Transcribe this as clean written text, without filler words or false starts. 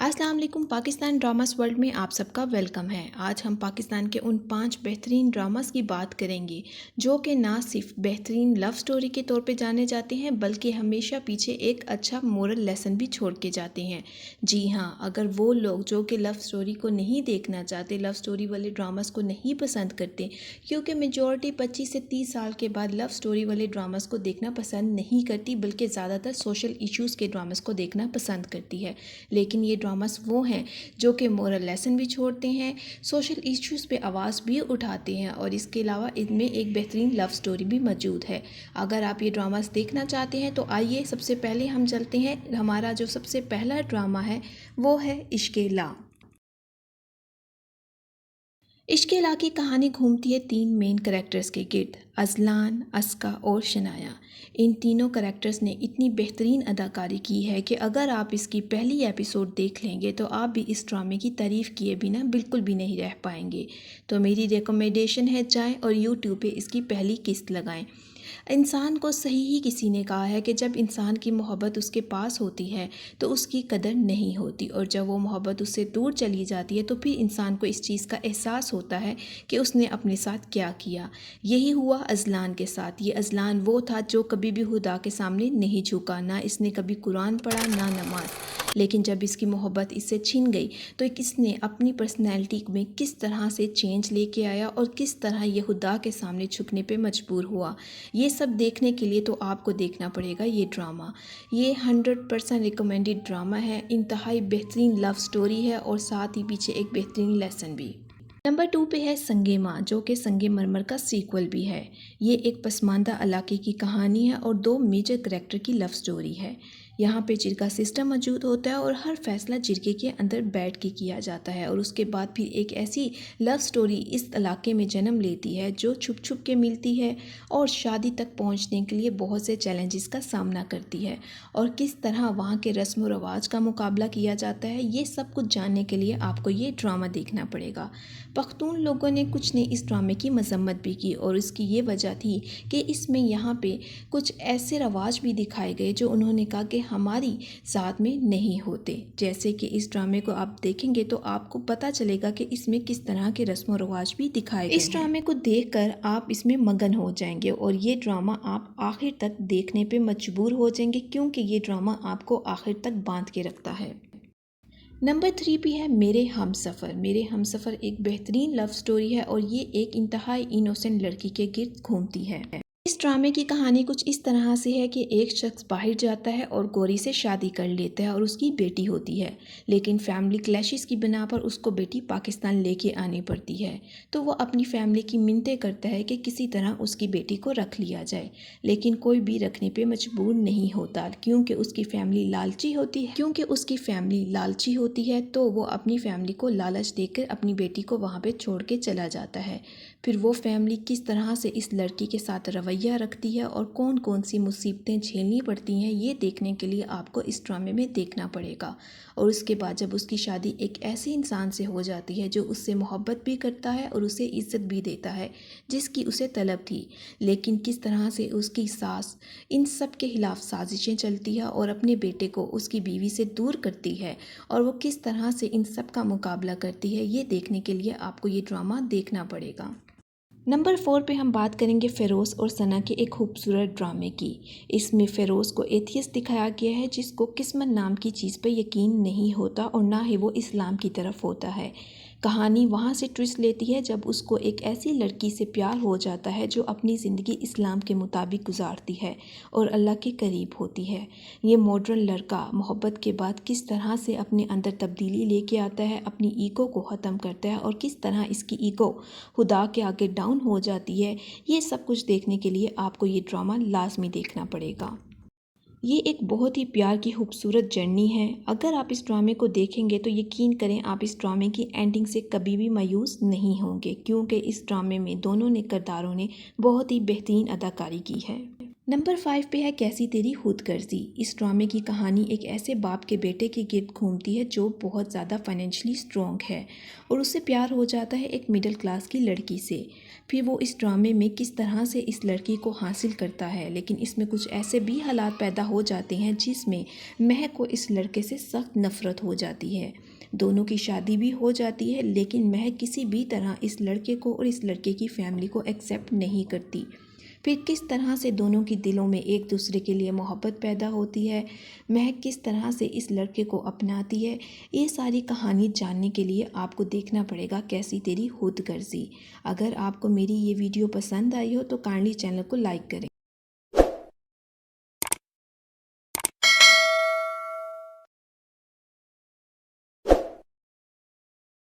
अस्सलाम वालेकुम। Pakistan dramas world में आप सबका वेलकम है। आज हम पाकिस्तान के उन 5 बेहतरीन ड्रामास की बात करेंगे जो कि ना सिर्फ बेहतरीन लव स्टोरी के तौर पे जाने जाते हैं बल्कि हमेशा पीछे एक अच्छा मोरल लेसन भी छोड़ के जाते हैं। जी हाँ, अगर वो लोग जो कि लव स्टोरी को नहीं देखना चाहते, लव स्टोरी वाले ड्रामास को नहीं पसंद करते, क्योंकि मेजॉरिटी 25 से 30 साल के बाद लव स्टोरी वाले ड्रामास को देखना पसंद नहीं करती बल्कि ज़्यादातर सोशल इश्यूज़ के ड्रामास को देखना पसंद करती है। लेकिन ये ड्रामास वो हैं जो कि मोरल लेसन भी छोड़ते हैं, सोशल इश्यूज़ पे आवाज़ भी उठाते हैं और इसके अलावा इनमें एक बेहतरीन लव स्टोरी भी मौजूद है। अगर आप ये ड्रामास देखना चाहते हैं तो आइए सबसे पहले हम चलते हैं। हमारा जो सबसे पहला ड्रामा है वो है इश्क़ ला। इश्क़ ला की कहानी घूमती है 3 मेन कैरेक्टर्स के गिर्द, अज़लान, अस्का और शनाया। इन तीनों कैरेक्टर्स ने इतनी बेहतरीन अदाकारी की है कि अगर आप इसकी पहली एपिसोड देख लेंगे तो आप भी इस ड्रामे की तारीफ़ किए बिना बिल्कुल भी नहीं रह पाएंगे। तो मेरी रिकमेंडेशन है, जाएं और यूट्यूब पे इसकी पहली किस्त लगाएं। इंसान को सही ही किसी ने कहा है कि जब इंसान की मोहब्बत उसके पास होती है तो उसकी कदर नहीं होती, और जब वो मोहब्बत उससे दूर चली जाती है तो फिर इंसान को इस चीज़ का एहसास होता है कि उसने अपने साथ क्या किया। यही हुआ अज़लान के साथ। ये अज़लान वो था जो कभी भी खुदा के सामने नहीं झुका, ना इसने कभी कुरान पढ़ा ना नमाज। लेकिन जब इसकी मोहब्बत इससे छिन गई तो इसने अपनी पर्सनैलिटी में किस तरह से चेंज लेके आया और किस तरह ये खुदा के सामने झुकने पे मजबूर हुआ। ये सब देखने के लिए तो आपको देखना पड़ेगा ये ड्रामा। ये 100% रिकमेंडेड ड्रामा है। इंतहाई बेहतरीन लव स्टोरी है और साथ ही पीछे एक बेहतरीन लेसन भी। नंबर 2 पे है संगे माँ, जो कि संगे मरमर का सीक्वल भी है। ये एक पसमानदा इलाके की कहानी है और 2 मेजर करैक्टर की लव स्टोरी है। यहाँ पे जिरगा सिस्टम मौजूद होता है और हर फैसला जिरगे के अंदर बैठ के किया जाता है, और उसके बाद फिर एक ऐसी लव स्टोरी इस इलाके में जन्म लेती है जो छुप छुप के मिलती है और शादी तक पहुँचने के लिए बहुत से चैलेंजेस का सामना करती है, और किस तरह वहाँ के रस्म व रवाज का मुकाबला किया जाता है। ये सब कुछ जानने के लिए आपको ये ड्रामा देखना पड़ेगा। पख्तून लोगों ने कुछ ने इस ड्रामे की मजम्मत भी की और इसकी ये वजह थी कि इसमें यहाँ पे कुछ ऐसे रवाज भी दिखाए गए जो उन्होंने कहा कि हमारी ज़ात में नहीं होते। जैसे कि इस ड्रामे को आप देखेंगे तो आपको पता चलेगा कि इसमें किस तरह के रस्म और रवाज भी दिखाए गए। इस ड्रामे को देखकर आप इसमें मगन हो जाएंगे और ये ड्रामा आप आखिर तक देखने पे मजबूर हो जाएंगे, क्योंकि ये ड्रामा आपको आखिर तक बांध के रखता है। नंबर 3 भी है मेरे हमसफ़र। मेरे हमसफ़र एक बेहतरीन लव स्टोरी है और ये एक इंतहाई इनोसेंट लड़की के गिर्द घूमती है। इस ड्रामे की कहानी कुछ इस तरह से है कि एक शख्स बाहर जाता है और गौरी से शादी कर लेता है और उसकी बेटी होती है, लेकिन फैमिली क्लैशेस की बिना पर उसको बेटी पाकिस्तान लेके आनी पड़ती है। तो वो अपनी फैमिली की मिन्नतें करता है कि किसी तरह उसकी बेटी को रख लिया जाए, लेकिन कोई भी रखने पे मजबूर नहीं होता क्योंकि उसकी फैमिली लालची होती है। तो वो अपनी फैमिली को लालच देकर अपनी बेटी को वहाँ पे छोड़ के चला जाता है। फिर वो फैमिली किस तरह से इस लड़की के साथ रवैया रखती है और कौन कौन सी मुसीबतें झेलनी पड़ती हैं, ये देखने के लिए आपको इस ड्रामे में देखना पड़ेगा। और उसके बाद जब उसकी शादी एक ऐसे इंसान से हो जाती है जो उससे मोहब्बत भी करता है और उसे इज़्ज़त भी देता है जिसकी उसे तलब थी, लेकिन किस तरह से उसकी सास इन सब के खिलाफ साजिशें चलती है और अपने बेटे को उसकी बीवी से दूर करती है, और वो किस तरह से इन सब का मुकाबला करती है, ये देखने के लिए आपको ये ड्रामा देखना पड़ेगा। नंबर 4 पे हम बात करेंगे फ़िरोज़ और सना के एक खूबसूरत ड्रामे की। इसमें फ़िरोज़ को एथियस्ट दिखाया गया है जिसको किस्मत नाम की चीज़ पर यकीन नहीं होता और ना ही वो इस्लाम की तरफ होता है। कहानी वहाँ से ट्विस्ट लेती है जब उसको एक ऐसी लड़की से प्यार हो जाता है जो अपनी ज़िंदगी इस्लाम के मुताबिक गुजारती है और अल्लाह के करीब होती है। ये मॉडर्न लड़का मोहब्बत के बाद किस तरह से अपने अंदर तब्दीली लेके आता है, अपनी ईगो को ख़त्म करता है और किस तरह इसकी ईगो खुदा के आगे डाउन हो जाती है, ये सब कुछ देखने के लिए आपको ये ड्रामा लाजमी देखना पड़ेगा। ये एक बहुत ही प्यार की खूबसूरत जर्नी है। अगर आप इस ड्रामे को देखेंगे तो यकीन करें आप इस ड्रामे की एंडिंग से कभी भी मायूस नहीं होंगे, क्योंकि इस ड्रामे में दोनों ने किरदारों ने बहुत ही बेहतरीन अदाकारी की है। نمبر 5 پہ ہے کیسی تیری خود غرضی۔ اس ڈرامے کی کہانی ایک ایسے باپ کے بیٹے کے گرد گھومتی ہے جو بہت زیادہ فائنینشلی اسٹرانگ ہے اور اس سے پیار ہو جاتا ہے ایک مڈل کلاس کی لڑکی سے۔ پھر وہ اس ڈرامے میں کس طرح سے اس لڑکی کو حاصل کرتا ہے، لیکن اس میں کچھ ایسے بھی حالات پیدا ہو جاتے ہیں جس میں مہک کو اس لڑکے سے سخت نفرت ہو جاتی ہے۔ دونوں کی شادی بھی ہو جاتی ہے لیکن مہک کسی بھی طرح اس لڑکے کو اور اس لڑکے کی فیملی کو ایکسیپٹ نہیں کرتی۔ پھر کس طرح سے دونوں کی دلوں میں ایک دوسرے کے لیے محبت پیدا ہوتی ہے، مہک کس طرح سے اس لڑکے کو اپناتی ہے، یہ ساری کہانی جاننے کے لیے آپ کو دیکھنا پڑے گا کیسی تیری خود غرضی۔ اگر آپ کو میری یہ ویڈیو پسند آئی ہو تو کائنڈلی چینل کو لائک کریں۔